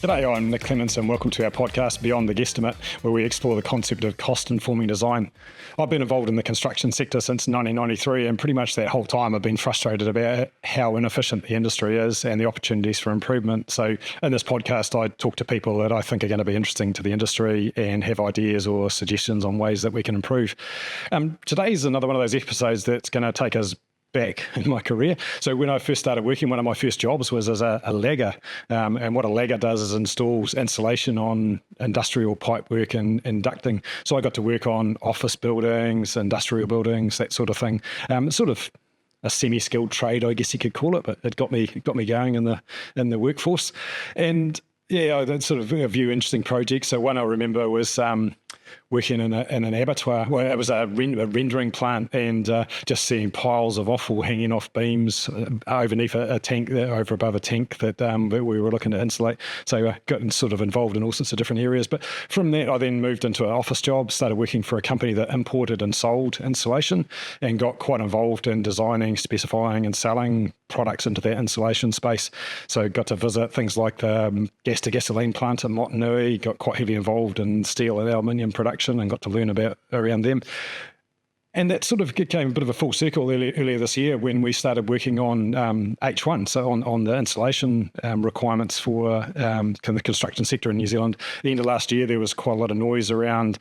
G'day, I'm Nick Clements and welcome to our podcast, Beyond the Guesstimate, where we explore the concept of cost-informing design. I've been involved in the construction sector since 1993, and pretty much that whole time I've been frustrated about how inefficient the industry is and the opportunities for improvement. So in this podcast, I talk to people that I think are going to be interesting to the industry and have ideas or suggestions on ways that we can improve. Today's another one of those episodes that's going to take us back in my career. So when I first started working, one of my first jobs was as a lagger. And what a lagger does is installs insulation on industrial pipework and ducting. So I got to work on office buildings, industrial buildings, that sort of thing. Sort of a semi-skilled trade, I guess you could call it, but it got me going in the workforce. And yeah, that's sort of a few interesting projects. So one I remember was working in an abattoir. Well, it was a rendering plant, and just seeing piles of offal hanging off beams overneath a tank, over above a tank that we were looking to insulate. So I got sort of involved in all sorts of different areas. But from that, I then moved into an office job, started working for a company that imported and sold insulation, and got quite involved in designing, specifying and selling products into that insulation space. So got to visit things like the gas-to-gasoline plant in Motunui, got quite heavily involved in steel and aluminium production and got to learn around them. And that sort of became a bit of a full circle earlier this year when we started working on H1, so on the insulation requirements for the construction sector in New Zealand. At the end of last year, there was quite a lot of noise around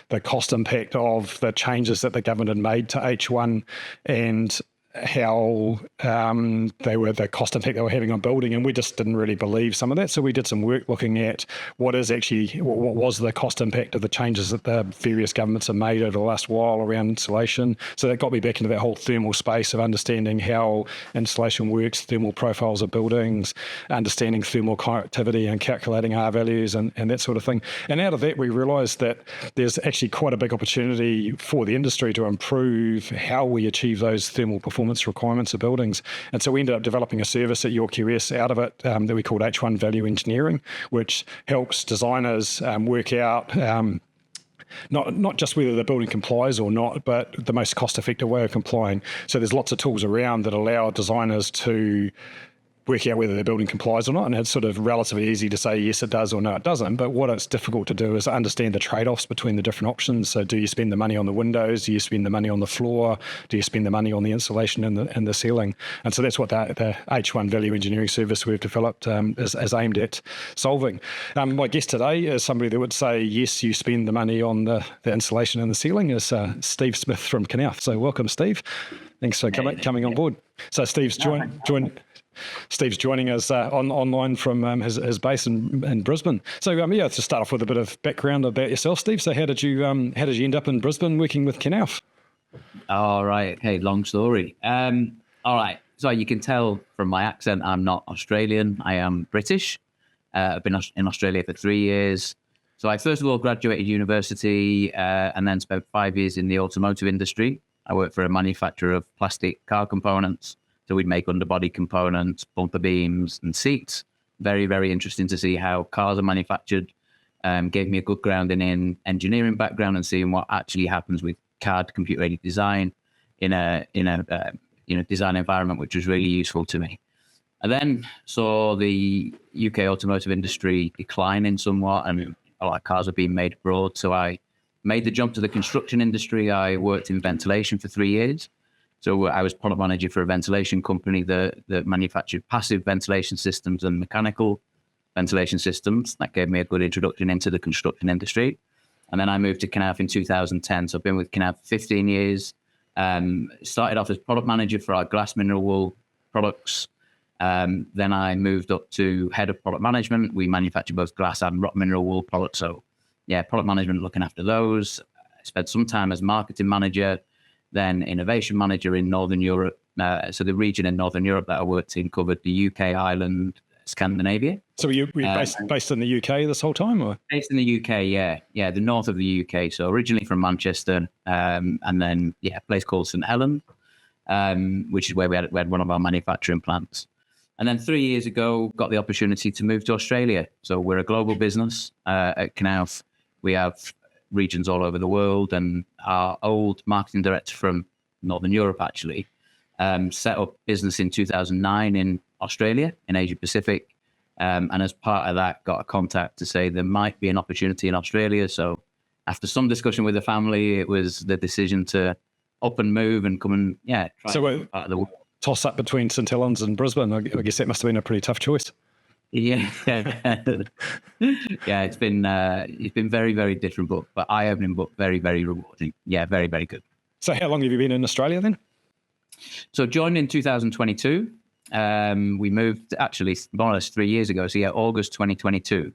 the cost impact of the changes that the government had made to H1 and how the cost impact they were having on building, and we just didn't really believe some of that. So we did some work looking at what was the cost impact of the changes that the various governments have made over the last while around insulation. So that got me back into that whole thermal space of understanding how insulation works, thermal profiles of buildings, understanding thermal conductivity and calculating R values and that sort of thing. And out of that, we realised that there's actually quite a big opportunity for the industry to improve how we achieve those thermal performance requirements of buildings. And so we ended up developing a service at York QS out of it that we called H1 Value Engineering, which helps designers work out not just whether the building complies or not, but the most cost-effective way of complying. So there's lots of tools around that allow designers to work out whether the building complies or not, and it's sort of relatively easy to say yes it does or no it doesn't, but what it's difficult to do is understand the trade-offs between the different options. So do you spend the money on the windows, do you spend the money on the floor, do you spend the money on the insulation and the ceiling? And so that's what the H1 Value Engineering service we've developed is aimed at solving. My guest today is somebody that would say yes, you spend the money on the insulation and the ceiling, is Steve Smith from Knauf. So welcome, Steve. Thanks for coming on board. So Steve's Steve's joining us online from his base in Brisbane. So to start off with a bit of background about yourself, Steve. So how did you end up in Brisbane working with Knauf? All right. Okay, long story. All right. So you can tell from my accent, I'm not Australian. I am British. I've been in Australia for 3 years. So I first of all graduated university and then spent 5 years in the automotive industry. I worked for a manufacturer of plastic car components. So we'd make underbody components, bumper beams and seats. Very, very interesting to see how cars are manufactured. Gave me a good grounding in engineering background and seeing what actually happens with CAD, computer-aided design, in a design environment, which was really useful to me. I then saw the UK automotive industry declining somewhat, and a lot of cars were being made abroad. So I made the jump to the construction industry. I worked in ventilation for 3 years. So I was product manager for a ventilation company that manufactured passive ventilation systems and mechanical ventilation systems. That gave me a good introduction into the construction industry. And then I moved to Knauf in 2010. So I've been with Knauf 15 years. Started off as product manager for our glass mineral wool products. Then I moved up to head of product management. We manufacture both glass and rock mineral wool products. So yeah, product management, looking after those. I spent some time as marketing manager, then innovation manager in Northern Europe. So the region in Northern Europe that I worked in covered the UK, Ireland, Scandinavia. So were you based in the UK this whole time? Or? Based in the UK, yeah. Yeah, the north of the UK. So originally from Manchester, and then, a place called St Helens, which is where we had one of our manufacturing plants. And then 3 years ago, got the opportunity to move to Australia. So we're a global business at Knauf. We have regions all over the world, and our old marketing director from Northern Europe actually set up business in 2009 in Australia, in Asia Pacific, And as part of that, got a contact to say there might be an opportunity in Australia. So after some discussion with the family, it was the decision to up and move and come and, try part of the world. Toss up between St Helens and Brisbane. I guess that must have been a pretty tough choice. Yeah. Yeah, it's been very, very different, but eye-opening, but very, very rewarding. Yeah, very, very good. So how long have you been in Australia then? So joined in 2022. We moved actually more or less 3 years ago. So August 2022.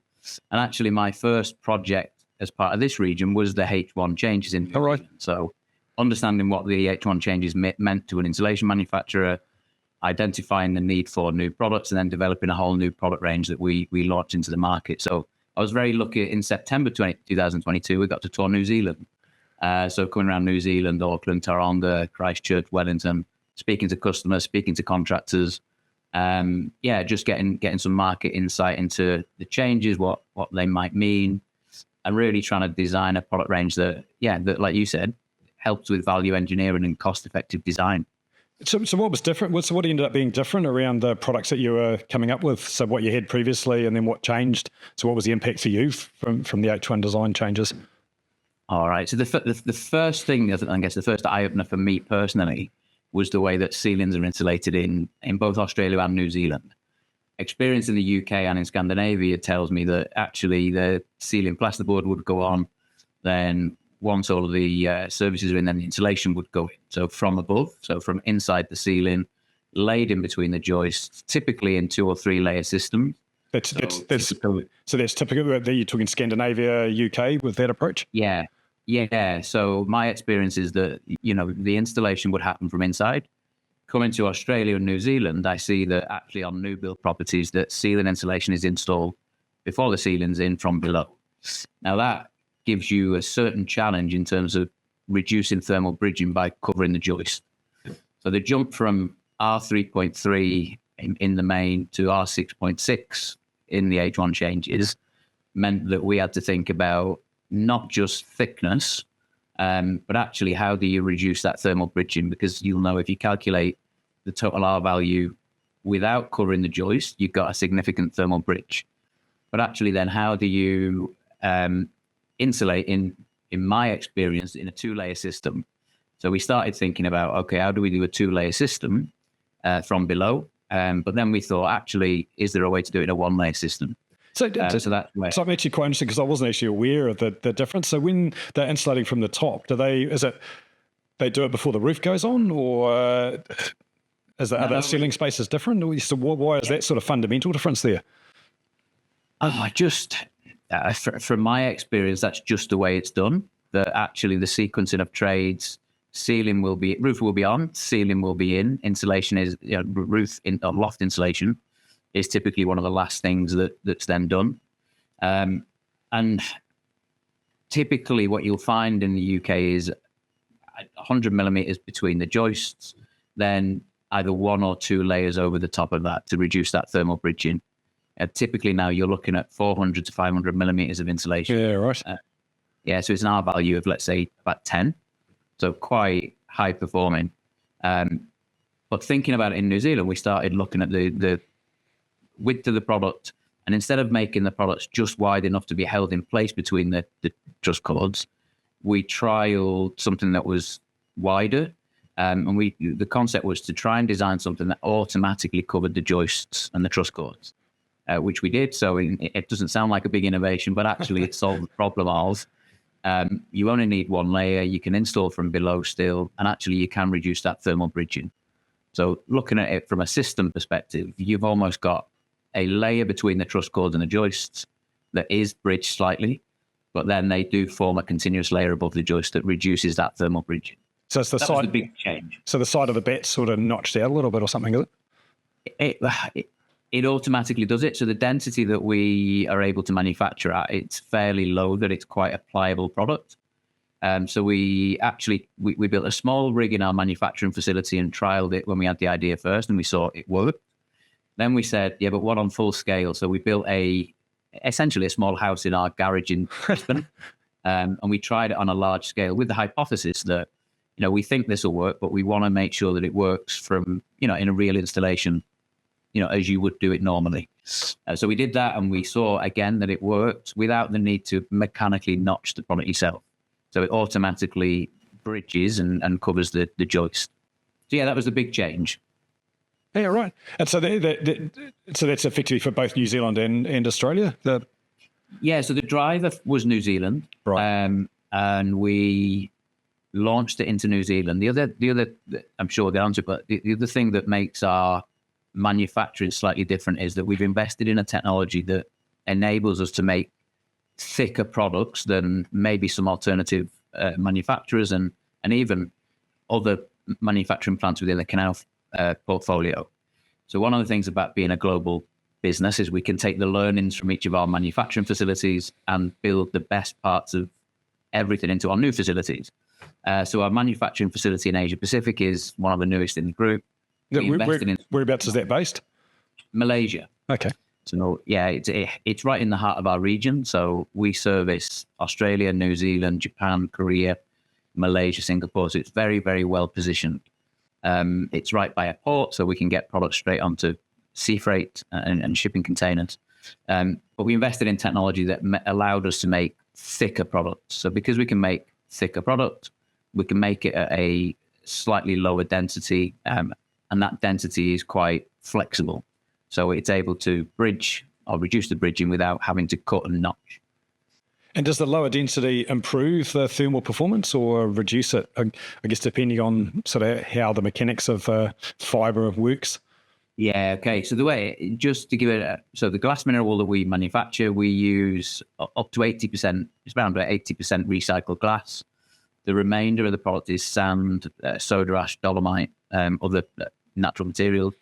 And actually my first project as part of this region was the H1 changes in. All right. So understanding what the H1 changes meant to an insulation manufacturer, identifying the need for new products, and then developing a whole new product range that we launched into the market. So I was very lucky. In September 2022, we got to tour New Zealand. So coming around New Zealand, Auckland, Taronga, Christchurch, Wellington, speaking to customers, speaking to contractors, just getting some market insight into the changes, what they might mean, and really trying to design a product range that like you said, helps with value engineering and cost-effective design. So what was different? So what ended up being different around the products that you were coming up with? So what you had previously, and then what changed? So what was the impact for you from the H1 design changes? All right. So the first thing, I guess the first eye-opener for me personally, was the way that ceilings are insulated in both Australia and New Zealand. Experience in the UK and in Scandinavia tells me that actually the ceiling plasterboard would go on, then once all of the services are in, then the insulation would go in. So from above, so from inside the ceiling, laid in between the joists, typically in 2 or 3 layer systems. That's typical that you're talking Scandinavia, UK with that approach? Yeah. So my experience is that, the installation would happen from inside. Coming to Australia and New Zealand, I see that actually on new build properties, that ceiling insulation is installed before the ceiling's in from below. Now that gives you a certain challenge in terms of reducing thermal bridging by covering the joist. So the jump from R3.3 in the main to R6.6 in the H1 changes meant that we had to think about not just thickness, but actually how do you reduce that thermal bridging? Because you'll know if you calculate the total R value without covering the joist, you've got a significant thermal bridge. But actually then how do you insulate, in my experience, in a 2-layer system? So we started thinking about, okay, how do we do a 2-layer system from below? But then we thought, actually, is there a way to do it in a 1-layer system? So I'm actually quite interested because I wasn't actually aware of the difference. So when they're insulating from the top, they do it before the roof goes on, or are the ceiling spaces different? So why is that sort of fundamental difference there? From my experience, that's just the way it's done. That actually the sequencing of trades, roof will be on, ceiling will be in, insulation is roof in loft insulation is typically one of the last things that's then done. And typically what you'll find in the UK is 100 millimeters between the joists, then either 1 or 2 layers over the top of that to reduce that thermal bridging. Typically now you're looking at 400 to 500 millimeters of insulation. Yeah, right. So it's an R value of, let's say, about 10. So quite high performing. But thinking about it in New Zealand, we started looking at the width of the product. And instead of making the products just wide enough to be held in place between the truss cords, we trialed something that was wider. And the concept was to try and design something that automatically covered the joists and the truss cords, which we did. So it doesn't sound like a big innovation, but actually it solved the problem of you only need 1 layer. You can install from below still, and actually you can reduce that thermal bridging. So looking at it from a system perspective, you've almost got a layer between the truss cords and the joists that is bridged slightly, but then they do form a continuous layer above the joist that reduces that thermal bridging. So it's was the big change. So the side of the bat's sort of notched out a little bit or something, is it? It automatically does it. So the density that we are able to manufacture at, it's fairly low, that it's quite a pliable product. So we built a small rig in our manufacturing facility and trialed it when we had the idea first, and we saw it worked. Then we said, but what on full scale? So we built essentially a small house in our garage in Brisbane, and we tried it on a large scale with the hypothesis that, we think this will work, but we want to make sure that it works from, in a real installation as you would do it normally. So we did that, and we saw again that it worked without the need to mechanically notch the product yourself. So it automatically bridges and covers the joist. So yeah, that was the big change. Yeah, right. And so so that's effectively for both New Zealand and Australia? Yeah, so the driver was New Zealand. Right. And we launched it into New Zealand. The other, I'm sure the answer, but the other thing that makes our manufacturing slightly different is that we've invested in a technology that enables us to make thicker products than maybe some alternative manufacturers and even other manufacturing plants within the Knauf portfolio. So one of the things about being a global business is we can take the learnings from each of our manufacturing facilities and build the best parts of everything into our new facilities. So our manufacturing facility in Asia Pacific is one of the newest in the group. Whereabouts is that based? Malaysia. Okay. So yeah, it's right in the heart of our region. So we service Australia, New Zealand, Japan, Korea, Malaysia, Singapore. So it's very, very well positioned. It's right by a port, so we can get products straight onto sea freight and shipping containers. But we invested in technology that allowed us to make thicker products. So because we can make thicker product, we can make it at a slightly lower density, and that density is quite flexible. So it's able to bridge or reduce the bridging without having to cut and notch. And does the lower density improve the thermal performance or reduce it? I guess depending on sort of how the mechanics of fibre works. Yeah, okay. So just to give it, so the glass mineral wool that we manufacture, we use up to 80%, it's around about 80% recycled glass. The remainder of the product is sand, soda ash, dolomite, other natural materials.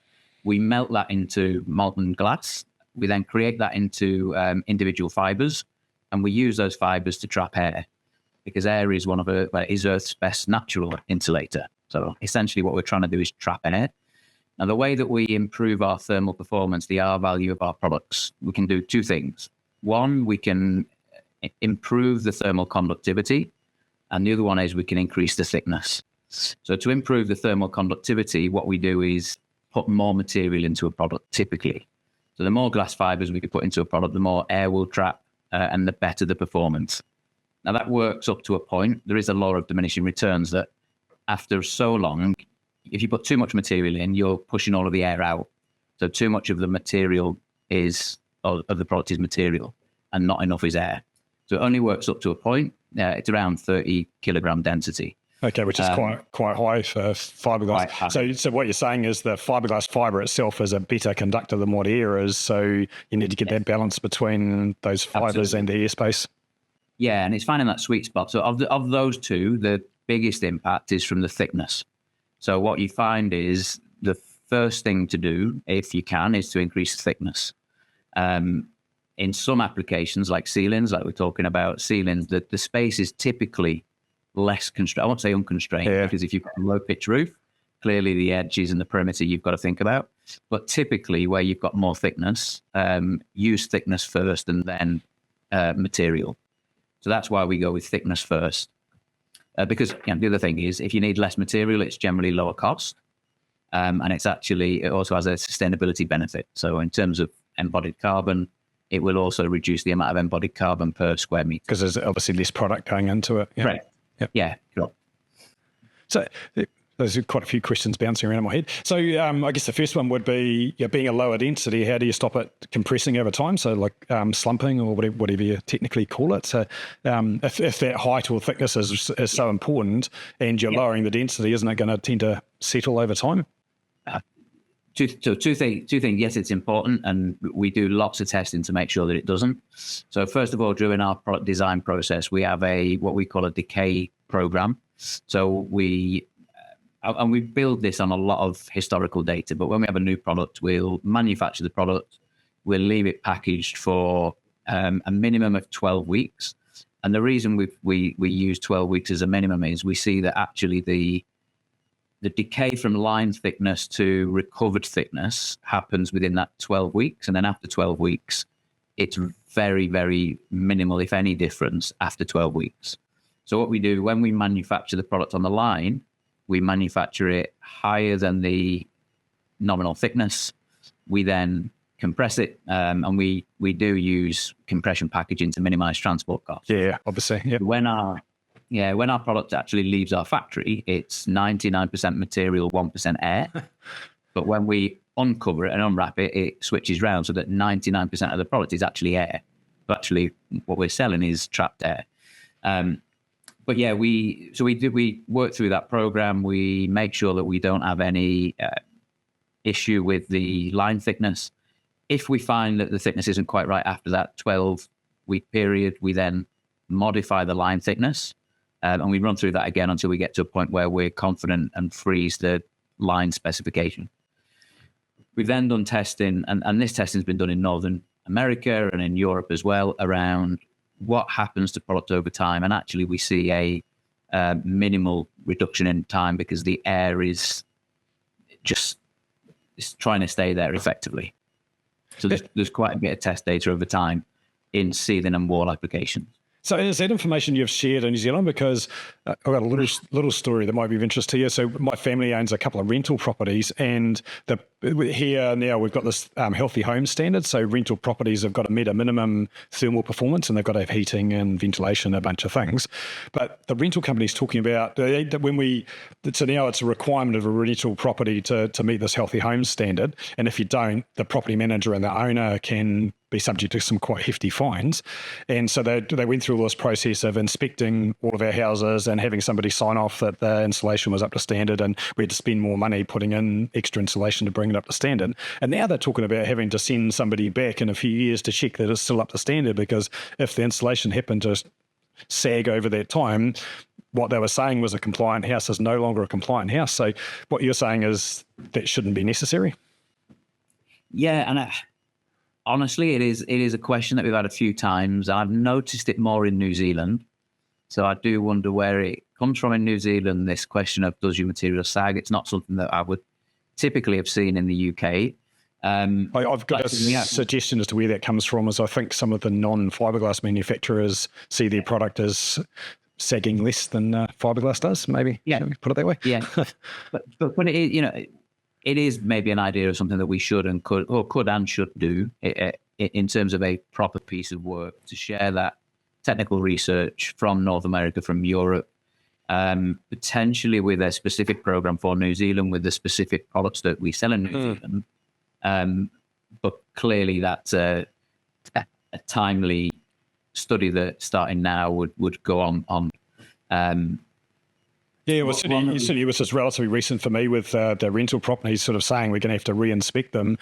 We melt that into molten glass. We then create that into individual fibers, and we use those fibers to trap air, because air is is Earth's best natural insulator. So essentially what we're trying to do is trap air. Now, the way that we improve our thermal performance, the R value of our products, we can do two things. One, we can improve the thermal conductivity, and the other one is we can increase the thickness. So to improve the thermal conductivity, what we do is put more material into a product, typically. So the more glass fibers we can put into a product, the more air we'll trap, and the better the performance. Now, that works up to a point. There is a law of diminishing returns that after so long, if you put too much material in, you're pushing all of the air out. So too much of the material of the product is material, and not enough is air. So it only works up to a point. It's around 30 kilogram density. Okay, which is quite high for fiberglass. So what you're saying is the fiberglass fiber itself is a better conductor than what air is. So you need to get that balance between those fibers and the airspace. Yeah, and it's finding that sweet spot. So of those two, the biggest impact is from the thickness. So what you find is the first thing to do, if you can, is to increase thickness. In some applications, like ceilings, like we're talking about ceilings, the space is typically less constrained. I won't say unconstrained, because if you've got a low pitch roof, clearly the edges and the perimeter you've got to think about. But typically where you've got more thickness, use thickness first and then material. So that's why we go with thickness first. Because the other thing is, if you need less material, it's generally lower cost. And it also has a sustainability benefit. So in terms of embodied carbon, it will also reduce the amount of embodied carbon per square meter. Because there's obviously less product going into it. Yeah. Right. Yep. Yeah, sure. So there's quite a few questions bouncing around in my head. So I guess the first one would be, being a lower density, how do you stop it compressing over time? So like slumping or whatever you technically call it. So if that height or thickness is so important and you're lowering the density, isn't it going to tend to settle over time? Two things. Yes, it's important, and we do lots of testing to make sure that it doesn't. So first of all, during our product design process, we have what we call a decay program. So we build this on a lot of historical data, but when we have a new product, we'll manufacture the product, we'll leave it packaged for a minimum of 12 weeks. And the reason we use 12 weeks as a minimum is we see that actually the decay from line thickness to recovered thickness happens within that 12 weeks. And then after 12 weeks, it's very, very minimal, if any, difference after 12 weeks. So what we do when we manufacture the product on the line, we manufacture it higher than the nominal thickness. we then compress it, and we do use compression packaging to minimize transport costs. Yeah, obviously. Yeah. When our product actually leaves our factory, it's 99% material, 1% air. But when we uncover it and unwrap it, it switches round so that 99% of the product is actually air. But actually, what we're selling is trapped air. But yeah, we work through that program. We make sure that we don't have any issue with the line thickness. If we find that the thickness isn't quite right after that 12-week period, we then modify the line thickness, and we run through that again until we get to a point where we're confident and freeze the line specification. We've then done testing, and this testing has been done in Northern America and in Europe as well, around what happens to product over time. And actually, we see a minimal reduction in time because the air is just trying to stay there effectively. So there's quite a bit of test data over time in sealing and wall applications. So is that information you've shared in New Zealand? Because I've got a little story that might be of interest to you. So my family owns a couple of rental properties, and here now we've got this healthy home standard. So rental properties have got to meet a minimum thermal performance, and they've got to have heating and ventilation, a bunch of things. But the rental company's talking about so now it's a requirement of a rental property to meet this healthy home standard. And if you don't, the property manager and the owner can be subject to some quite hefty fines. And so they went through all this process of inspecting all of our houses and having somebody sign off that the insulation was up to standard, and we had to spend more money putting in extra insulation to bring it up to standard. And now they're talking about having to send somebody back in a few years to check that it's still up to standard, because if the insulation happened to sag over that time, what they were saying was a compliant house is no longer a compliant house. So what you're saying is that shouldn't be necessary? Yeah, and honestly, it is a question that we've had a few times. I've noticed it more in New Zealand. So I do wonder where it comes from in New Zealand, this question of does your material sag? It's not something that I would typically have seen in the UK. I've got a suggestion as to where that comes from, is I think some of the non-fiberglass manufacturers see their product as sagging less than fiberglass does, maybe. Yeah. Shall we put it that way? Yeah. but it is, it is maybe an idea of something that we should and should do in terms of a proper piece of work to share that technical research from North America, from Europe, potentially with a specific program for New Zealand with the specific products that we sell in New Zealand. But clearly that's a timely study that starting now would go on. Yeah, well, certainly it was just relatively recent for me with the rental properties sort of saying we're going to have to re-inspect them.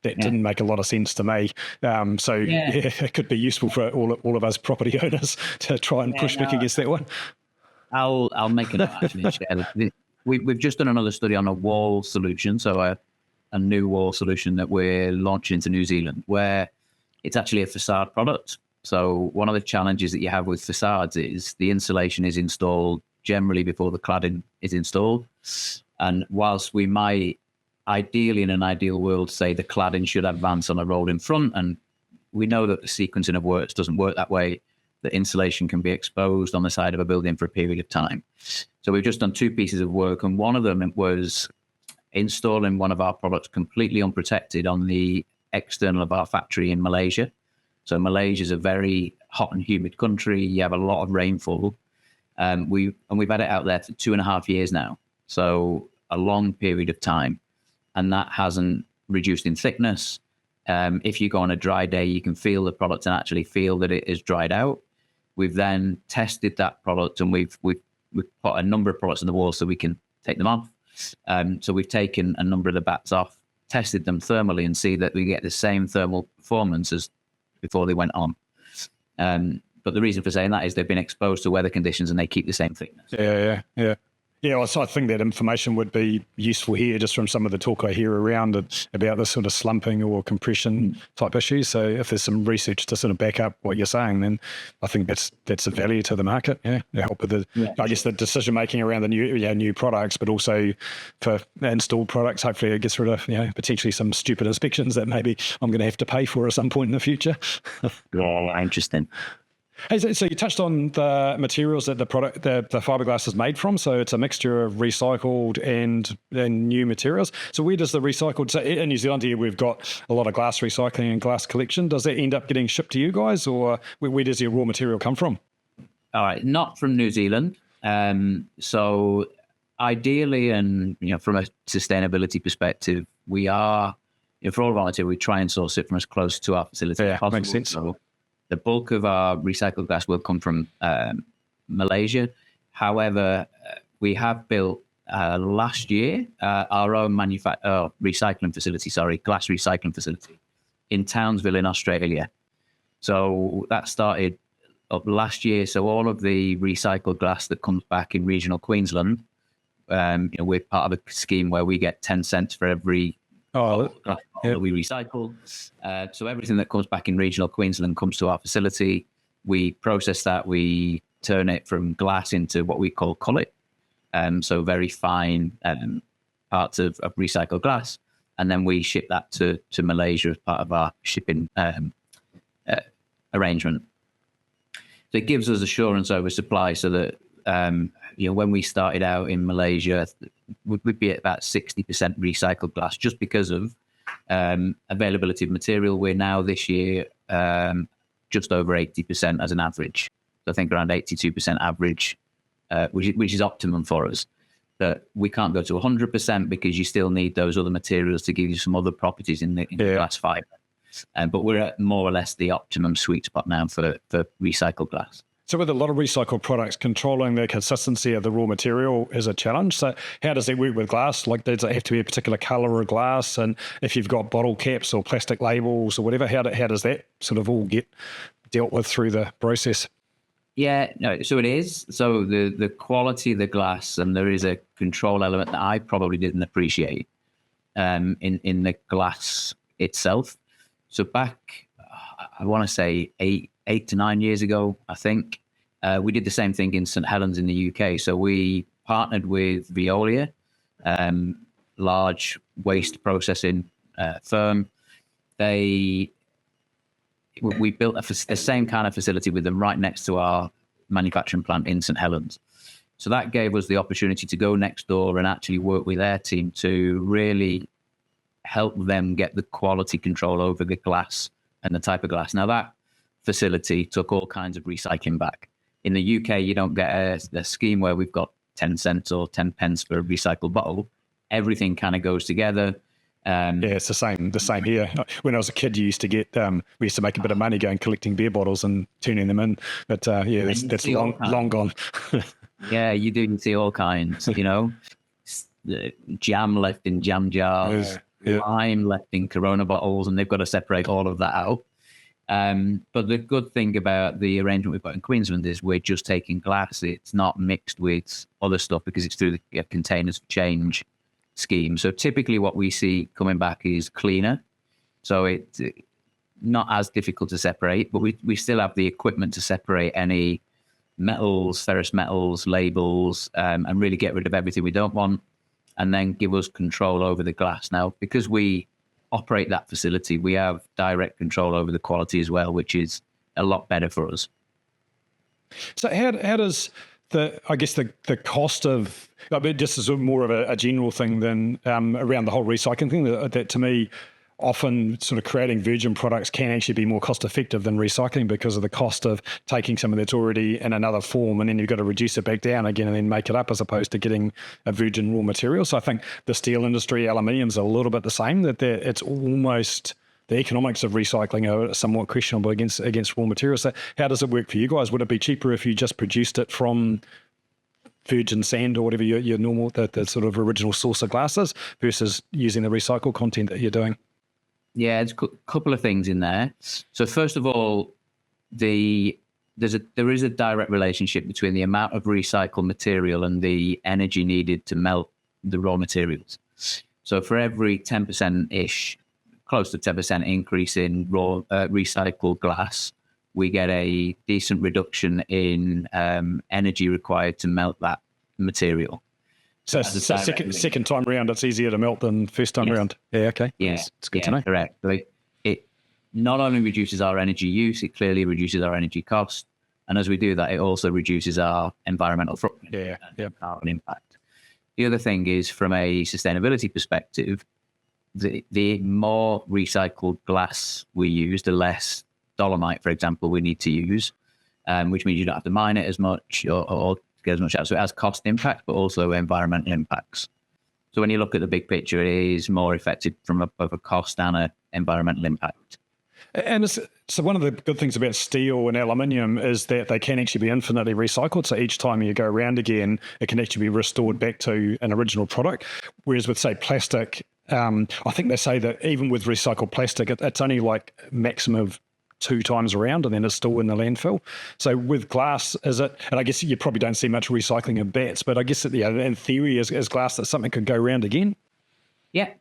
That didn't make a lot of sense to me. It could be useful for all of us property owners to try and push back against that one. I'll make a note actually and share that. We've just done another study on a wall solution, so a new wall solution that we're launching into New Zealand, where it's actually a facade product. So one of the challenges that you have with facades is the insulation is installed generally before the cladding is installed. And whilst we might ideally, in an ideal world, say the cladding should advance on a roll in front, and we know that the sequencing of works doesn't work that way, the insulation can be exposed on the side of a building for a period of time. So we've just done two pieces of work, and one of them was installing one of our products completely unprotected on the external of our factory in Malaysia. So Malaysia is a very hot and humid country. You have a lot of rainfall. We've had it out there for 2.5 years now. So a long period of time. And that hasn't reduced in thickness. If you go on a dry day, you can feel the product and actually feel that it is dried out. We've then tested that product, and we've put a number of products on the wall so we can take them off. So we've taken a number of the bats off, tested them thermally, and see that we get the same thermal performance as before they went on. But the reason for saying that is they've been exposed to weather conditions and they keep the same thickness. Yeah. Yeah, well, so I think that information would be useful here, just from some of the talk I hear around it about this sort of slumping or compression type issues. So if there's some research to sort of back up what you're saying, then I think that's a value to the market. Yeah, to help with I guess the decision making around the new products, but also for installed products. Hopefully, it gets rid of potentially some stupid inspections that maybe I'm going to have to pay for at some point in the future. Yeah, interesting. Hey, so you touched on the materials that the fiberglass is made from. So it's a mixture of recycled and new materials. So where does the recycled? So in New Zealand here, we've got a lot of glass recycling and glass collection. Does that end up getting shipped to you guys, or where does your raw material come from? All right, not from New Zealand. So ideally, and from a sustainability perspective, we are, for all of our material, we try and source it from as close to our facility as possible. Makes sense. So the bulk of our recycled glass will come from Malaysia. However, we have built last year our own recycling facility, glass recycling facility in Townsville in Australia. So that started up last year. So all of the recycled glass that comes back in regional Queensland, we're part of a scheme where we get 10 cents for every glass that we recycle. So everything that comes back in regional Queensland comes to our facility. We process that. We turn it from glass into what we call cullet. So very fine parts of recycled glass. And then we ship that to Malaysia as part of our shipping arrangement. So it gives us assurance over supply so that, when we started out in Malaysia, we'd be at about 60% recycled glass just because of availability of material. We're now this year just over 80% as an average. So I think around 82% average, which is optimum for us. But we can't go to 100% because you still need those other materials to give you some other properties in the glass fiber. But we're at more or less the optimum sweet spot now for recycled glass. So with a lot of recycled products, controlling the consistency of the raw material is a challenge. So how does it work with glass? Like, does it have to be a particular color of glass? And if you've got bottle caps or plastic labels or whatever, how does that sort of all get dealt with through the process? Yeah, no, so it is. So the quality of the glass, and there is a control element that I probably didn't appreciate in the glass itself. So back, I want to say 8 to 9 years ago, I think, we did the same thing in St Helens in the UK. So we partnered with Veolia, large waste processing firm. We built the same kind of facility with them right next to our manufacturing plant in St Helens. So that gave us the opportunity to go next door and actually work with their team to really help them get the quality control over the glass and the type of glass. Now, that facility took all kinds of recycling back. In the UK, you don't get a scheme where we've got 10 cents or 10 pence for a recycled bottle. Everything kind of goes together. It's the same here. When I was a kid, we used to make a bit of money going collecting beer bottles and turning them in. But that's long gone. Yeah, you do see all kinds, jam left in jam jars, lime left in Corona bottles, and they've got to separate all of that out. But the good thing about the arrangement we've got in Queensland is we're just taking glass. It's not mixed with other stuff because it's through the containers of change scheme. So typically what we see coming back is cleaner. So it's not as difficult to separate, but we still have the equipment to separate any metals, ferrous metals, labels, and really get rid of everything we don't want, and then give us control over the glass. Now, because we operate that facility, we have direct control over the quality as well, which is a lot better for us. So how does the cost of, just as more of a general thing than around the whole recycling thing, that to me, often sort of creating virgin products can actually be more cost effective than recycling because of the cost of taking something that's already in another form and then you've got to reduce it back down again and then make it up as opposed to getting a virgin raw material. So I think the steel industry, aluminium's a little bit the same, that it's almost the economics of recycling are somewhat questionable against raw materials. So how does it work for you guys? Would it be cheaper if you just produced it from virgin sand or whatever your normal, the sort of original source of glass is versus using the recycled content that you're doing? Yeah, there's a couple of things in there. So first of all, there is a direct relationship between the amount of recycled material and the energy needed to melt the raw materials. So for every 10%-ish, close to 10% increase in raw recycled glass, we get a decent reduction in energy required to melt that material. So second time round, it's easier to melt than first time round. Yeah, okay. Yeah, it's good to know. Correct. So it not only reduces our energy use, it clearly reduces our energy cost. And as we do that, it also reduces our environmental footprint and carbon impact. The other thing is, from a sustainability perspective, the more recycled glass we use, the less dolomite, for example, we need to use, which means you don't have to mine it as much or get as much out. So it has cost impact, but also environmental impacts. So when you look at the big picture, it is more effective from both a cost and an environmental impact. And so one of the good things about steel and aluminium is that they can actually be infinitely recycled. So each time you go around again, it can actually be restored back to an original product. Whereas with, say, plastic, I think they say that even with recycled plastic, it's only like maximum of 2 times around and then it's still in the landfill. So with glass, is it, and I guess you probably don't see much recycling of bats, but I guess in theory, is glass that something could go around again? Yeah.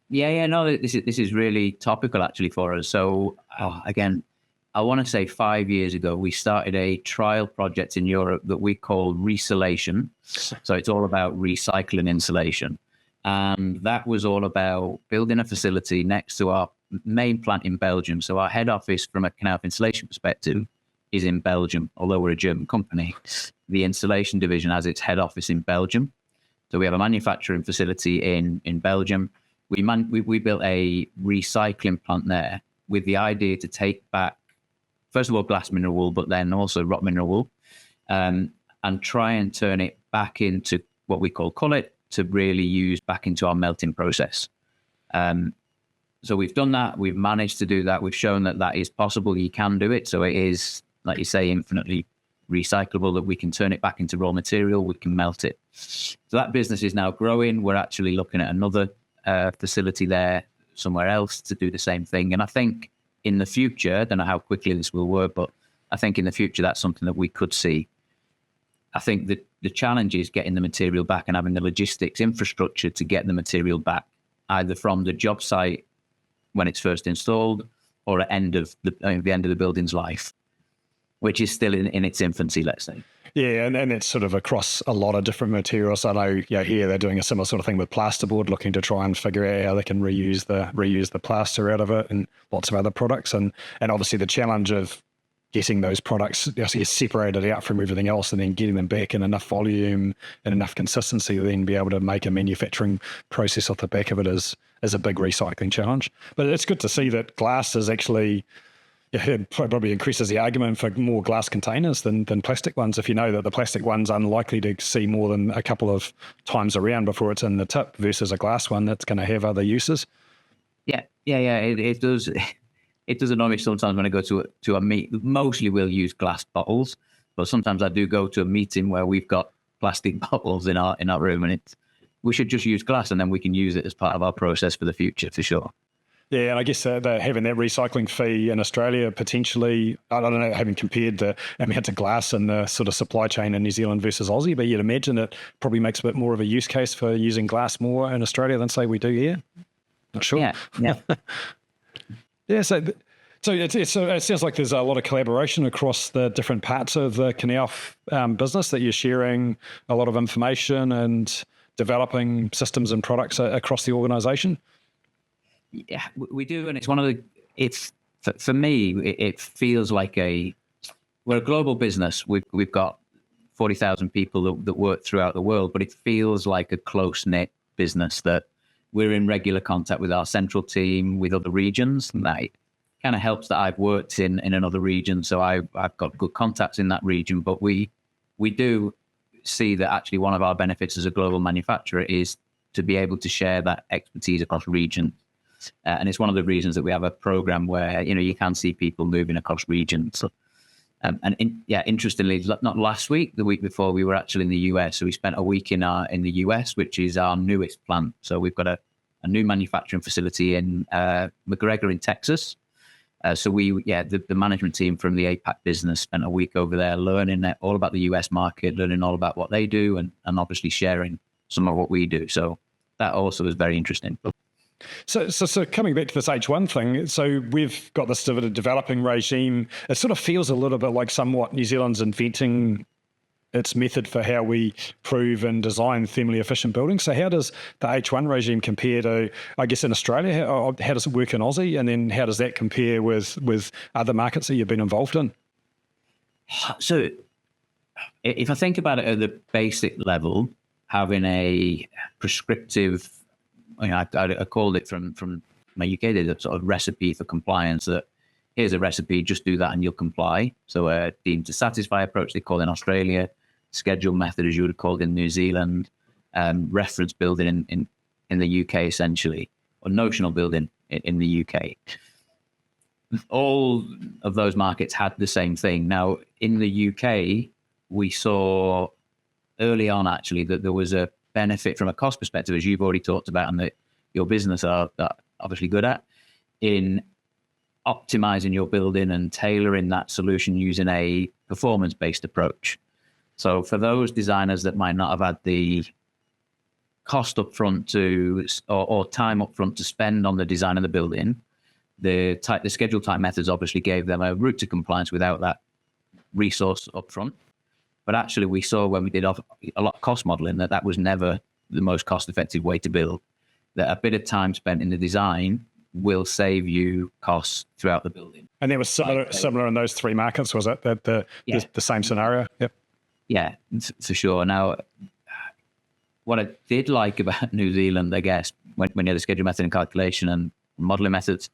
No, this is really topical actually for us. So again, I want to say 5 years ago, we started a trial project in Europe that we call Resolation. So it's all about recycling insulation. And that was all about building a facility next to our main plant in Belgium. So our head office from a Knauf Insulation perspective is in Belgium, although we're a German company. The insulation division has its head office in Belgium. So we have a manufacturing facility in Belgium. We built a recycling plant there with the idea to take back, first of all, glass mineral wool, but then also rock mineral wool, and try and turn it back into what we call cullet to really use back into our melting process. So we've done that. We've managed to do that. We've shown that that is possible. You can do it. So it is, like you say, infinitely recyclable, that we can turn it back into raw material. We can melt it. So that business is now growing. We're actually looking at another facility there somewhere else to do the same thing. And I think in the future, I don't know how quickly this will work, but I think in the future, that's something that we could see. I think that the challenge is getting the material back and having the logistics infrastructure to get the material back, either from the job site when it's first installed or at the end of the building's life, which is still in its infancy, let's say. Yeah, and it's sort of across a lot of different materials. I know, here they're doing a similar sort of thing with plasterboard, looking to try and figure out how they can reuse the plaster out of it and lots of other products. And obviously the challenge of getting those products separated out from everything else and then getting them back in enough volume and enough consistency to then be able to make a manufacturing process off the back of it is a big recycling challenge. But it's good to see that glass is actually, it probably increases the argument for more glass containers than plastic ones, if you know that the plastic one's unlikely to see more than a couple of times around before it's in the tip versus a glass one that's going to have other uses. Yeah. It does. It does annoy me sometimes when I go to a meet. Mostly we'll use glass bottles, but sometimes I do go to a meeting where we've got plastic bottles in our room, and we should just use glass, and then we can use it as part of our process for the future, for sure. Yeah, and I guess they're having that recycling fee in Australia potentially, I don't know, having compared the amount of glass and the sort of supply chain in New Zealand versus Aussie, but you'd imagine it probably makes a bit more of a use case for using glass more in Australia than, say, we do here. Not sure. Yeah. Yeah, so it sounds like there's a lot of collaboration across the different parts of the Knauf business, that you're sharing a lot of information and developing systems and products across the organisation. Yeah, we do, and it's one of the. For me, it feels like we're a global business. We've got 40,000 people that work throughout the world, but it feels like a close knit business that we're in regular contact with our central team, with other regions, and that kind of helps that I've worked in another region, so I've got good contacts in that region. But we do see that actually one of our benefits as a global manufacturer is to be able to share that expertise across regions. And it's one of the reasons that we have a program where, you can see people moving across regions. Interestingly, not last week, the week before, we were actually in the US. So we spent a week in the US, which is our newest plant. So we've got a new manufacturing facility in McGregor in Texas. So the management team from the APAC business spent a week over there learning all about the US market, learning all about what they do, and obviously sharing some of what we do. So that also is very interesting. So coming back to this H1 thing, so we've got this developing regime. It sort of feels a little bit like somewhat New Zealand's inventing its method for how we prove and design thermally efficient buildings. So how does the H1 regime compare to, I guess, in Australia? How does it work in Aussie? And then how does that compare with other markets that you've been involved in? So if I think about it at the basic level, having a prescriptive, I called it from my UK days, a sort of recipe for compliance, that here's a recipe, just do that and you'll comply. So a deemed to satisfy approach, they call in Australia, schedule method, as you would have called in New Zealand, reference building in the UK, essentially, or notional building in the UK. All of those markets had the same thing. Now, in the UK, we saw early on, actually, that there was a benefit from a cost perspective, as you've already talked about, and that your business are obviously good at, in optimizing your building and tailoring that solution using a performance-based approach. So for those designers that might not have had the cost upfront or time upfront to spend on the design of the building, the schedule type methods obviously gave them a route to compliance without that resource upfront. But actually, we saw when we did a lot of cost modeling that was never the most cost-effective way to build. That a bit of time spent in the design will save you costs throughout the building. And it was similar in those three markets, was it? The same scenario? Yep. Yeah, for sure. Now, what I did like about New Zealand, I guess, when you had the schedule method and calculation and modeling methods,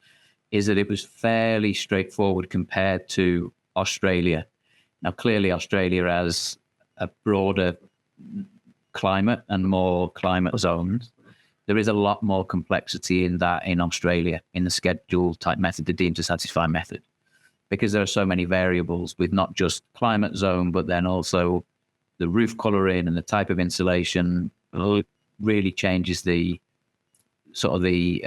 is that it was fairly straightforward compared to Australia. Now, clearly, Australia has a broader climate and more climate zones. There is a lot more complexity in that in Australia, in the schedule type method, the deemed to satisfy method, because there are so many variables with not just climate zone, but then also the roof coloring and the type of insulation really changes the sort of the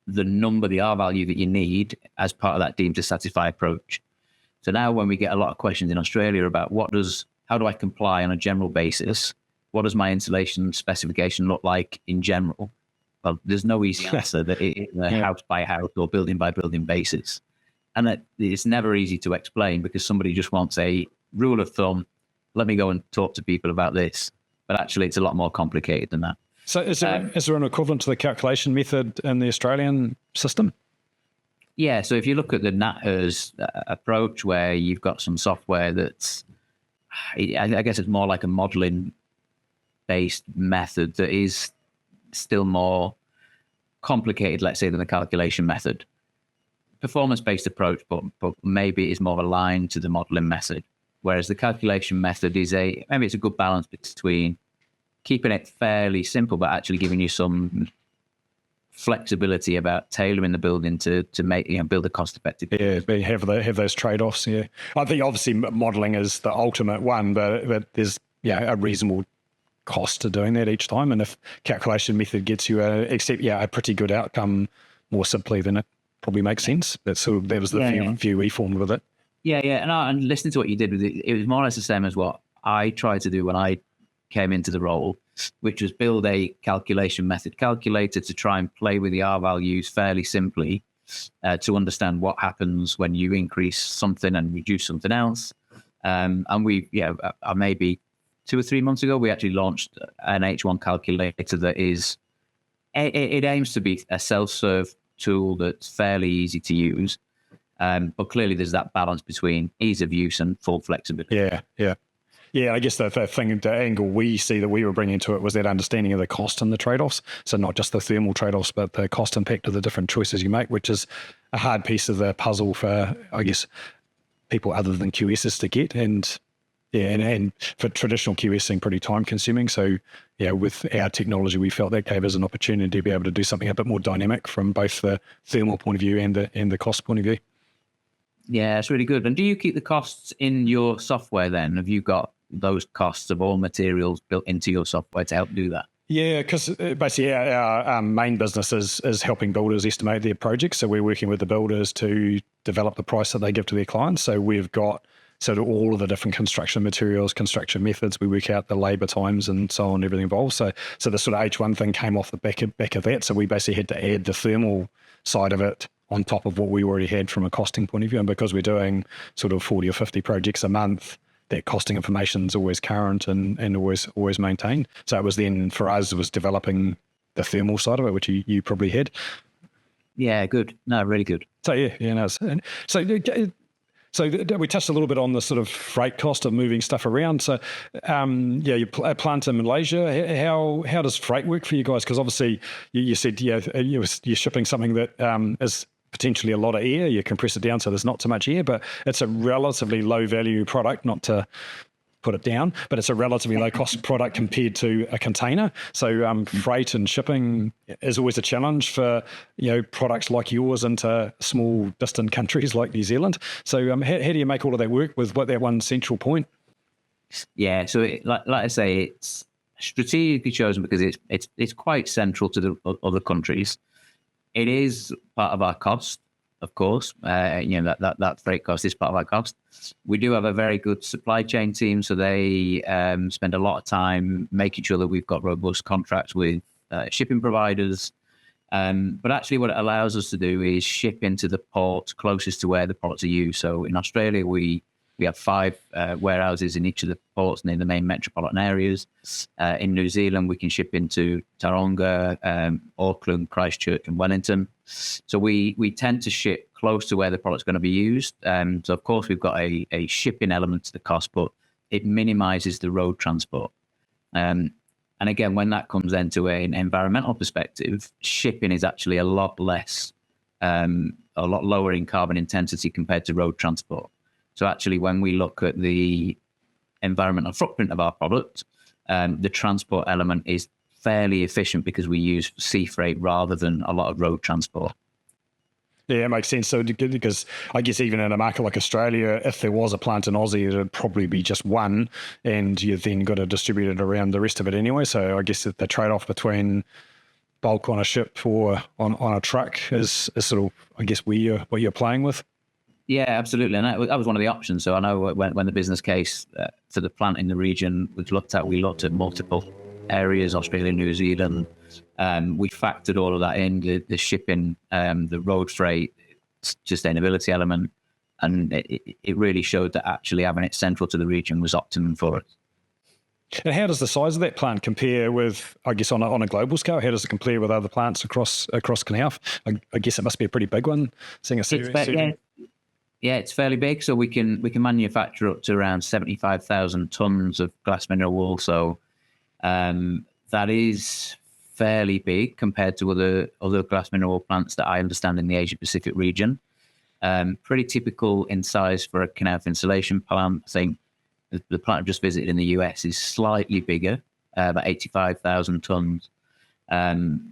number, the R value that you need as part of that deemed to satisfy approach. So now when we get a lot of questions in Australia about how do I comply on a general basis? What does my insulation specification look like in general? Well, there's no easy answer that it is a house by house or building by building basis. And it's never easy to explain because somebody just wants a rule of thumb. Let me go and talk to people about this. But actually, it's a lot more complicated than that. So is there an equivalent to the calculation method in the Australian system? Yeah, so if you look at the NatHERS approach, where you've got some software that's, I guess it's more like a modeling-based method that is still more complicated, let's say, than the calculation method. Performance-based approach, but maybe is more aligned to the modeling method, whereas the calculation method is maybe it's a good balance between keeping it fairly simple, but actually giving you some flexibility about tailoring the building to make build a cost-effective. Yeah, have those trade-offs. Yeah, I think obviously modelling is the ultimate one, but there's a reasonable cost to doing that each time. And if calculation method gets you a pretty good outcome more simply, then it probably makes sense. That was the view we formed with it. Yeah. And listening to what you did with it was more or less the same as what I tried to do when I came into the role, which was build a calculation method calculator to try and play with the R values fairly simply to understand what happens when you increase something and reduce something else. And we, maybe 2 or 3 months ago, we actually launched an H1 calculator that is, it aims to be a self-serve tool that's fairly easy to use. But clearly there's that balance between ease of use and full flexibility. Yeah, I guess the angle we see that we were bringing to it was that understanding of the cost and the trade-offs. So not just the thermal trade-offs, but the cost impact of the different choices you make, which is a hard piece of the puzzle for, I guess, people other than QSs to get. And for traditional QSing, pretty time-consuming. So with our technology, we felt that gave us an opportunity to be able to do something a bit more dynamic from both the thermal point of view and the cost point of view. Yeah, it's really good. And do you keep the costs in your software then? Have you got those costs of all materials built into your software to help do that? Yeah, because basically our main business is helping builders estimate their projects. So we're working with the builders to develop the price that they give to their clients. So we've got all of the different construction materials, construction methods. We work out the labour times and so on, everything involved. So the sort of H1 thing came off the back of that. So we basically had to add the thermal side of it on top of what we already had from a costing point of view. And because we're doing sort of 40 or 50 projects a month, that costing information is always current and always maintained. So it was then, for us, it was developing the thermal side of it, which you probably had. Yeah, good. No, really good. So So we touched a little bit on the sort of freight cost of moving stuff around. So, you plant in Malaysia. How does freight work for you guys? Because obviously you said you're shipping something that is potentially a lot of air. You compress it down so there's not so much air, but it's a relatively low value product, not to put it down, but it's a relatively low cost product compared to a container. So freight and shipping is always a challenge for products like yours into small distant countries like New Zealand. So how do you make all of that work with that one central point? Yeah, so like I say, it's strategically chosen because it's quite central to the other countries. It is part of our cost, of course. That freight cost is part of our cost. We do have a very good supply chain team, so they spend a lot of time making sure that we've got robust contracts with shipping providers. But actually what it allows us to do is ship into the ports closest to where the products are used. So in Australia, we have 5 warehouses in each of the ports near the main metropolitan areas. In New Zealand, we can ship into Taronga, Auckland, Christchurch, and Wellington. So we tend to ship close to where the product's going to be used. So of course, we've got a shipping element to the cost, but it minimizes the road transport. And again, when that comes into an environmental perspective, shipping is actually a lot less, a lot lower in carbon intensity compared to road transport. So actually, when we look at the environmental footprint of our product, the transport element is fairly efficient because we use sea freight rather than a lot of road transport. Yeah, it makes sense. So because I guess even in a market like Australia, if there was a plant in Aussie, it would probably be just one, and you've then got to distribute it around the rest of it anyway. So I guess the trade-off between bulk on a ship or on a truck is sort of, I guess, what you're playing with. Yeah, absolutely. And that was one of the options. So I know when the business case for the plant in the region was looked at, we looked at multiple areas, Australia, New Zealand. We factored all of that in, the shipping, the road freight, sustainability element. And it really showed that actually having it central to the region was optimum for us. And how does the size of that plant compare with, I guess, on a global scale? How does it compare with other plants across Knauf? I guess it must be a pretty big one, seeing a series. Yeah, it's fairly big. So we can manufacture up to around 75,000 tons of glass mineral wool. So that is fairly big compared to other glass mineral wool plants that I understand in the Asia Pacific region. Pretty typical in size for a Knauf Insulation plant. I think the plant I've just visited in the US is slightly bigger, about 85,000 tons.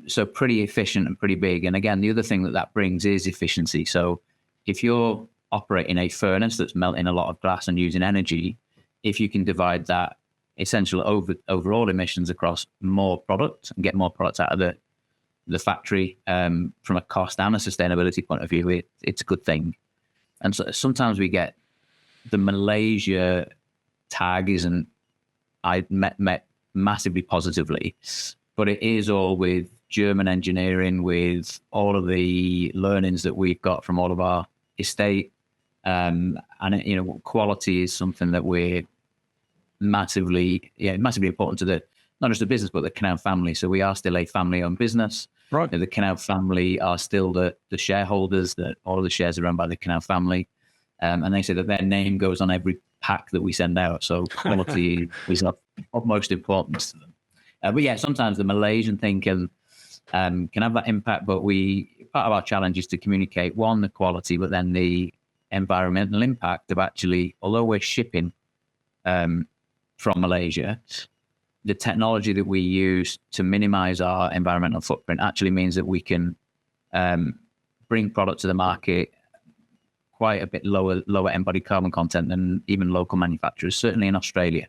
So pretty efficient and pretty big. And again, the other thing that brings is efficiency. So if you're operating a furnace that's melting a lot of glass and using energy, if you can divide that essential overall emissions across more product and get more products out of the factory from a cost and a sustainability point of view, it's a good thing. And so sometimes we get the Malaysia tag isn't met massively positively, but it is all with German engineering, with all of the learnings that we've got from all of our estate. And quality is something that we're massively important to not just the business, but the Knauf family. So we are still a family-owned business. Right. The Knauf family are still the shareholders. That all of the shares are run by the Knauf family, and they say that their name goes on every pack that we send out. So quality is of utmost importance to them. But yeah, sometimes the Malaysian thing can have that impact. But part of our challenge is to communicate the quality, but then the environmental impact of actually, although we're shipping from Malaysia, the technology that we use to minimize our environmental footprint actually means that we can bring product to the market quite a bit lower embodied carbon content than even local manufacturers, certainly in Australia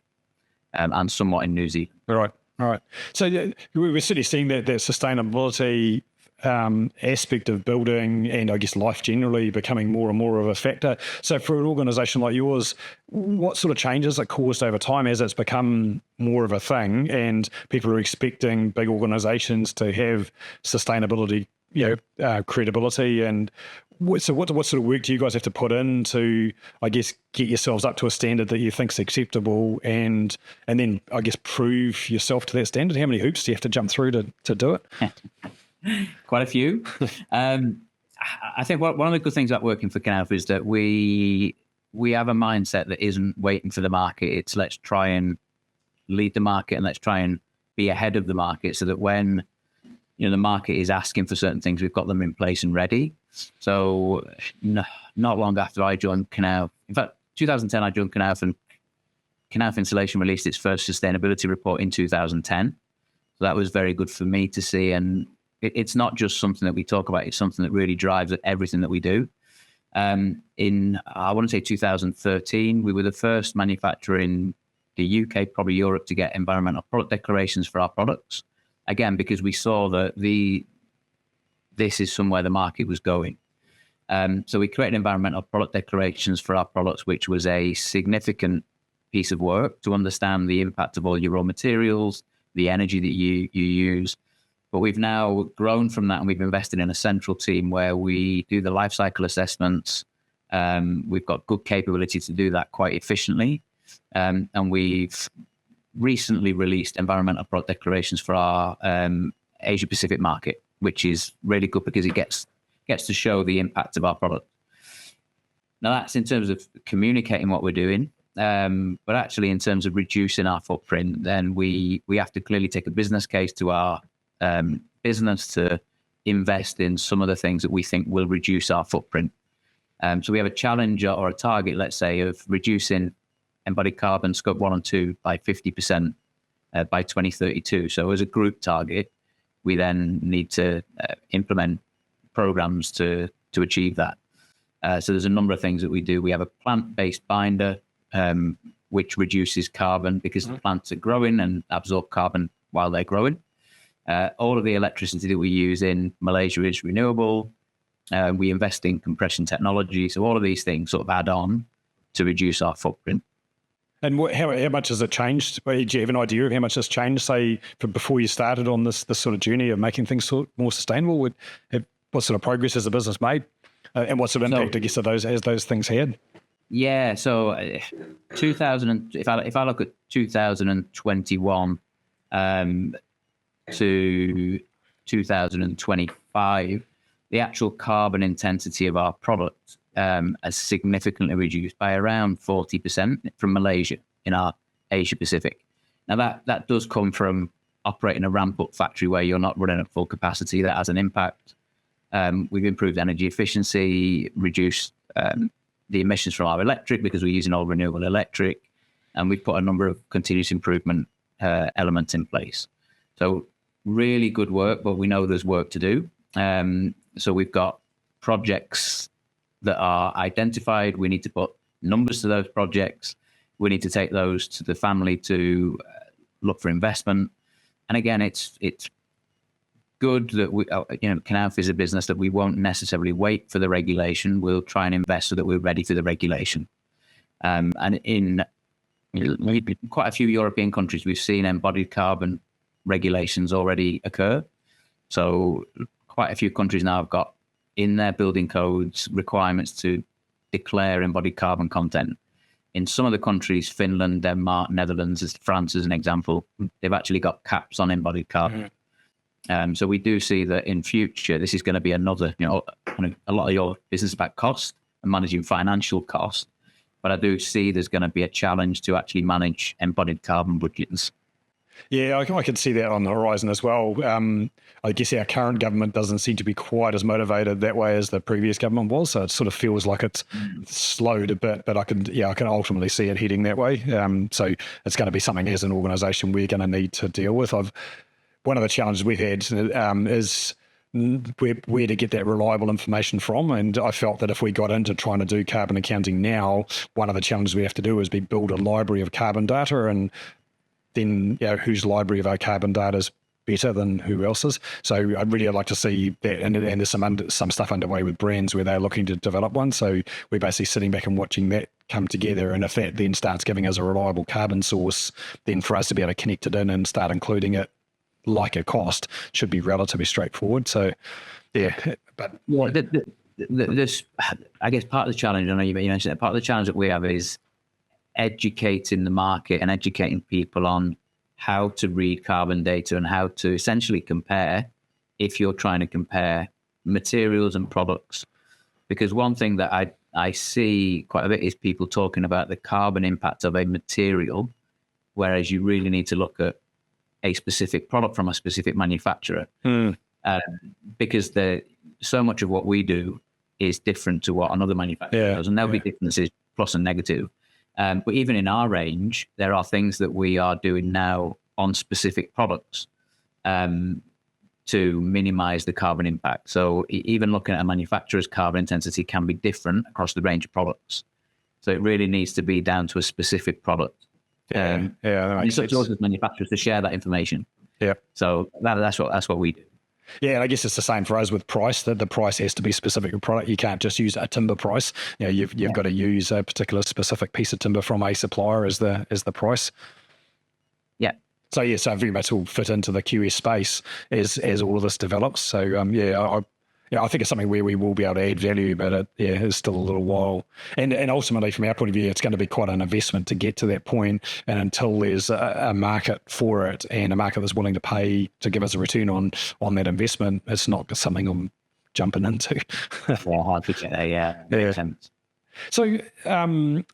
and somewhat in New Zealand. All right. So we're certainly seeing that sustainability aspect of building and I guess life generally becoming more and more of a factor. So for an organisation like yours, what sort of changes it caused over time as it's become more of a thing and people are expecting big organisations to have sustainability, credibility, and so what sort of work do you guys have to put in to, I guess, get yourselves up to a standard that you think is acceptable and then, I guess, prove yourself to that standard? How many hoops do you have to jump through to do it? Quite a few. I think one of the good things about working for Knauf is that we we have a mindset that isn't waiting for the market. It's let's try and lead the market, and let's try and be ahead of the market, so that when the market is asking for certain things, we've got them in place and ready. So not long after I joined Knauf, in fact, 2010 I joined Knauf, and Knauf Insulation released its first sustainability report in 2010. So that was very good for me to see. And it's not just something that we talk about, it's something that really drives everything that we do. In, I want to say 2013, we were the first manufacturer in the UK, probably Europe, to get environmental product declarations for our products. Again, because we saw that this is somewhere the market was going. So we created environmental product declarations for our products, which was a significant piece of work to understand the impact of all your raw materials, the energy that you use. But we've now grown from that, and we've invested in a central team where we do the life cycle assessments. We've got good capability to do that quite efficiently. And we've recently released environmental product declarations for our Asia Pacific market, which is really good because it gets to show the impact of our product. Now, that's in terms of communicating what we're doing. But actually, in terms of reducing our footprint, then we have to clearly take a business case to our business to invest in some of the things that we think will reduce our footprint. So we have a challenge or a target, let's say, of reducing embodied carbon scope 1 and 2 by 50% by 2032. So as a group target, we then need to implement programs to achieve that. So there's a number of things that we do. We have a plant-based binder, which reduces carbon because the plants are growing and absorb carbon while they're growing. All of the electricity that we use in Malaysia is renewable. We invest in compression technology. So all of these things sort of add on to reduce our footprint. And how much has it changed? Do you have an idea of how much has changed, say, from before you started on this sort of journey of making things more sustainable? What sort of progress has the business made? And what sort of impact, I guess, has those things had? Yeah, so if I look at 2021 to 2025, the actual carbon intensity of our product has significantly reduced by around 40% from Malaysia in our Asia Pacific. Now that does come from operating a ramp-up factory where you're not running at full capacity. That has an impact. We've improved energy efficiency, reduced the emissions from our electric because we're using all renewable electric, and we've put a number of continuous improvement elements in place. So really good work, but we know there's work to do. So we've got projects that are identified. We need to put numbers to those projects. We need to take those to the family to look for investment. And again, it's good that we, Knauf is a business that we won't necessarily wait for the regulation. We'll try and invest so that we're ready for the regulation. And in quite a few European countries, we've seen embodied carbon regulations already occur. So quite a few countries now have got in their building codes requirements to declare embodied carbon content. In some of the countries, Finland, Denmark, Netherlands, France as an example, they've actually got caps on embodied carbon. So we do see that in future, this is going to be another, a lot of your business about cost and managing financial cost. But I do see there's going to be a challenge to actually manage embodied carbon budgets. Yeah, I can see that on the horizon as well. I guess our current government doesn't seem to be quite as motivated that way as the previous government was. So it sort of feels like it's slowed a bit, but I can ultimately see it heading that way. So it's going to be something as an organisation we're going to need to deal with. One of the challenges we've had is where to get that reliable information from. And I felt that if we got into trying to do carbon accounting now, one of the challenges we have to do is build a library of carbon data, and then whose library of our carbon data is better than who else's. So I'd really like to see that, and there's some stuff underway with brands where they're looking to develop one. So we're basically sitting back and watching that come together, and if that then starts giving us a reliable carbon source, then for us to be able to connect it in and start including it like a cost should be relatively straightforward. So but this, I guess part of the challenge, I know you mentioned that, part of the challenge that we have is educating the market and educating people on how to read carbon data and how to essentially compare if you're trying to compare materials and products. Because one thing that I see quite a bit is people talking about the carbon impact of a material, whereas you really need to look at a specific product from a specific manufacturer, because so much of what we do is different to what another manufacturer does, and there'll be differences, plus and negative. But even in our range, there are things that we are doing now on specific products to minimize the carbon impact. So even looking at a manufacturer's carbon intensity can be different across the range of products. So it really needs to be down to a specific product. That makes sense. It's up to us as manufacturers to share that information. Yeah. So that's what we do. Yeah, and I guess it's the same for us with price, that the price has to be specific to product. You can't just use a timber price. You've got to use a particular specific piece of timber from a supplier as the price. Yeah. So so very much will fit into the QS space as all of this develops. So I think it's something where we will be able to add value, but it's still a little while. And ultimately, from our point of view, it's going to be quite an investment to get to that point. And until there's a market for it and a market that's willing to pay to give us a return on that investment, it's not something I'm jumping into. Hard to get there. Makes sense. So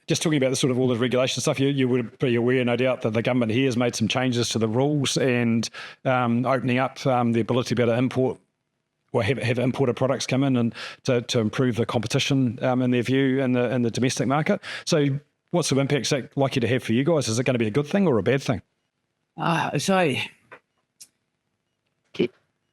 just talking about the sort of all the regulation stuff, you would be aware, no doubt, that the government here has made some changes to the rules and opening up the ability to be able to import or have imported products come in and to improve the competition in their view in the domestic market. So what sort of impact is that likely to have for you guys? Is it going to be a good thing or a bad thing?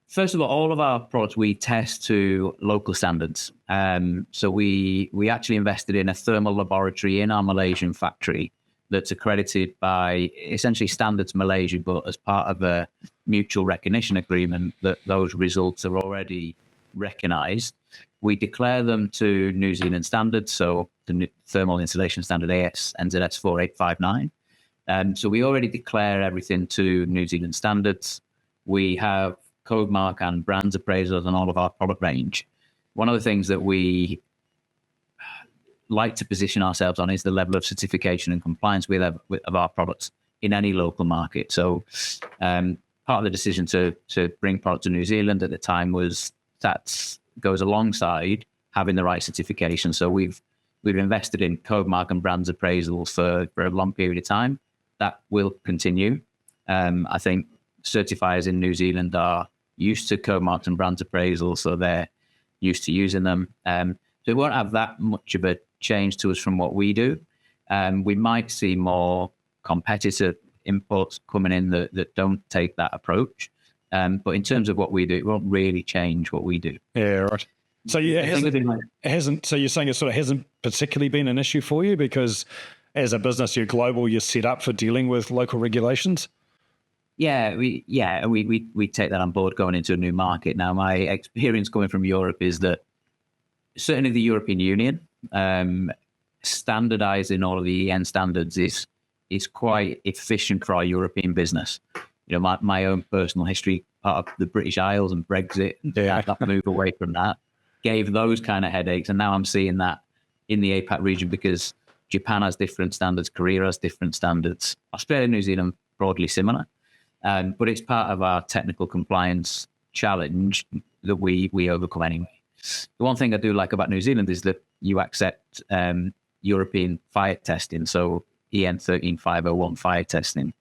First of all of our products we test to local standards. So we actually invested in a thermal laboratory in our Malaysian factory that's accredited by essentially Standards Malaysia, but as part of a mutual recognition agreement that those results are already recognised. We declare them to New Zealand standards, so the Thermal Insulation Standard AS NZS 4859. So we already declare everything to New Zealand standards. We have code mark and brands appraisals on all of our product range. One of the things that we like to position ourselves on is the level of certification and compliance of our products in any local market. So part of the decision to bring product to New Zealand at the time was that goes alongside having the right certification. So we've invested in code mark and brands appraisals for a long period of time. That will continue. I think certifiers in New Zealand are used to code marks and brands appraisals, so they're used to using them. So it won't have that much of a change to us from what we do. We might see more competitor imports coming in that don't take that approach. But in terms of what we do, it won't really change what we do. Yeah, right. So it hasn't. So you're saying it sort of hasn't particularly been an issue for you because as a business, you're global, you're set up for dealing with local regulations? Yeah, we take that on board going into a new market. Now, my experience coming from Europe is that certainly the European Union, standardizing all of the EN standards is quite efficient for our European business. You know, my own personal history, part of the British Isles and Brexit, that move away from that gave those kind of headaches. And now I'm seeing that in the APAC region because Japan has different standards, Korea has different standards, Australia and New Zealand broadly similar. But it's part of our technical compliance challenge that we overcome anyway. The one thing I do like about New Zealand is that you accept European fire testing, so EN 13501 fire testing,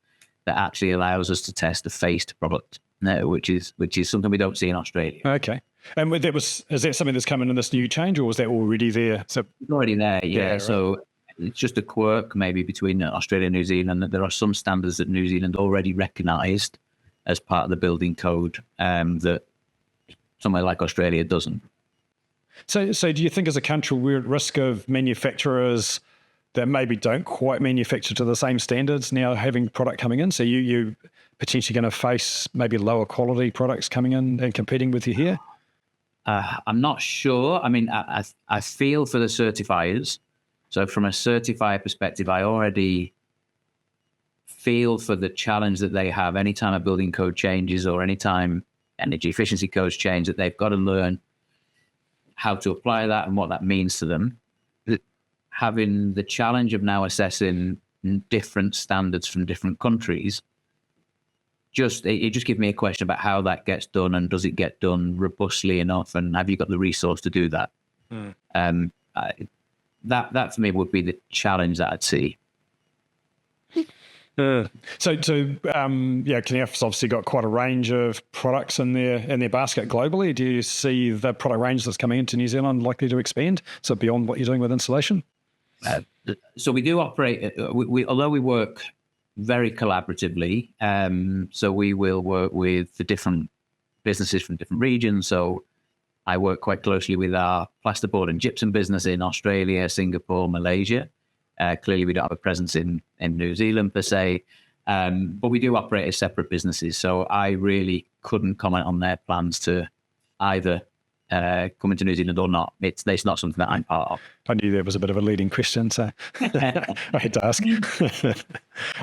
that actually allows us to test a faced product, which is something we don't see in Australia. Okay. And is that something that's coming in this new change, or was that already there? So it's already there, yeah. Right. So it's just a quirk maybe between Australia and New Zealand that there are some standards that New Zealand already recognised as part of the building code that somewhere like Australia doesn't. So do you think as a country we're at risk of manufacturers that maybe don't quite manufacture to the same standards now having product coming in? So you potentially going to face maybe lower quality products coming in and competing with you here? I'm not sure. I mean, I feel for the certifiers. So from a certifier perspective, I already feel for the challenge that they have anytime a building code changes or anytime energy efficiency codes change, that they've got to learn how to apply that and what that means to them. Having the challenge of now assessing different standards from different countries, it just gives me a question about how that gets done and does it get done robustly enough and have you got the resource to do that? that for me would be the challenge that I'd see. Knauf's obviously got quite a range of products in their basket globally. Do you see the product range that's coming into New Zealand likely to expand? So beyond what you're doing with insulation? So we do operate, although we work very collaboratively, so we will work with the different businesses from different regions. So I work quite closely with our plasterboard and gypsum business in Australia, Singapore, Malaysia. Clearly, we don't have a presence in New Zealand per se, but we do operate as separate businesses. So I really couldn't comment on their plans to either come into New Zealand or not. It's not something that I'm part of. I knew there was a bit of a leading question, so I had to ask.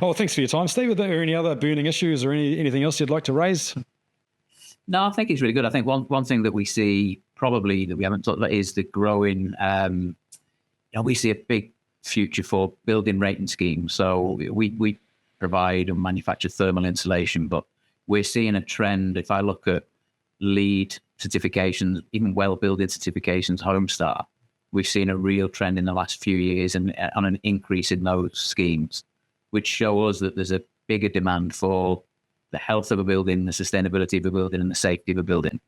Oh, thanks for your time, Steve. Are there any other burning issues or anything else you'd like to raise? No, I think it's really good. I think one thing that we see probably that we haven't talked about is the growing, we see a big future for building rating schemes. So we provide and manufacture thermal insulation, but we're seeing a trend. If I look at LEED certifications, even well-building certifications, Homestar, we've seen a real trend in the last few years and on an increase in those schemes, which show us that there's a bigger demand for the health of a building, the sustainability of a building, and the safety of a building.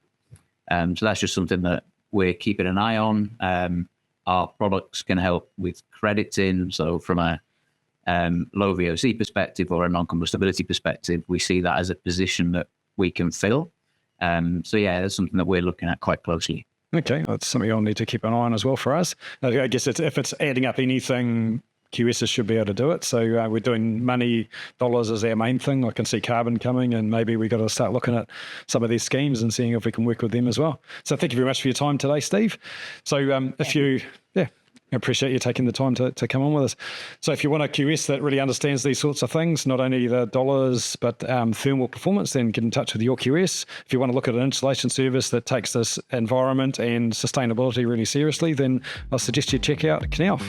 So that's just something that we're keeping an eye on. Our products can help with crediting. So from a low VOC perspective or a non-combustibility perspective, we see that as a position that we can fill. That's something that we're looking at quite closely. Okay, that's something I'll need to keep an eye on as well for us. I guess if it's adding up anything, QSs should be able to do it. So we're doing money, dollars is our main thing. I can see carbon coming, and maybe we got to start looking at some of these schemes and seeing if we can work with them as well. So thank you very much for your time today, Steve. So I appreciate you taking the time to come on with us. So if you want a QS that really understands these sorts of things, not only the dollars, but thermal performance, then get in touch with your QS. If you want to look at an installation service that takes this environment and sustainability really seriously, then I suggest you check out Knauf.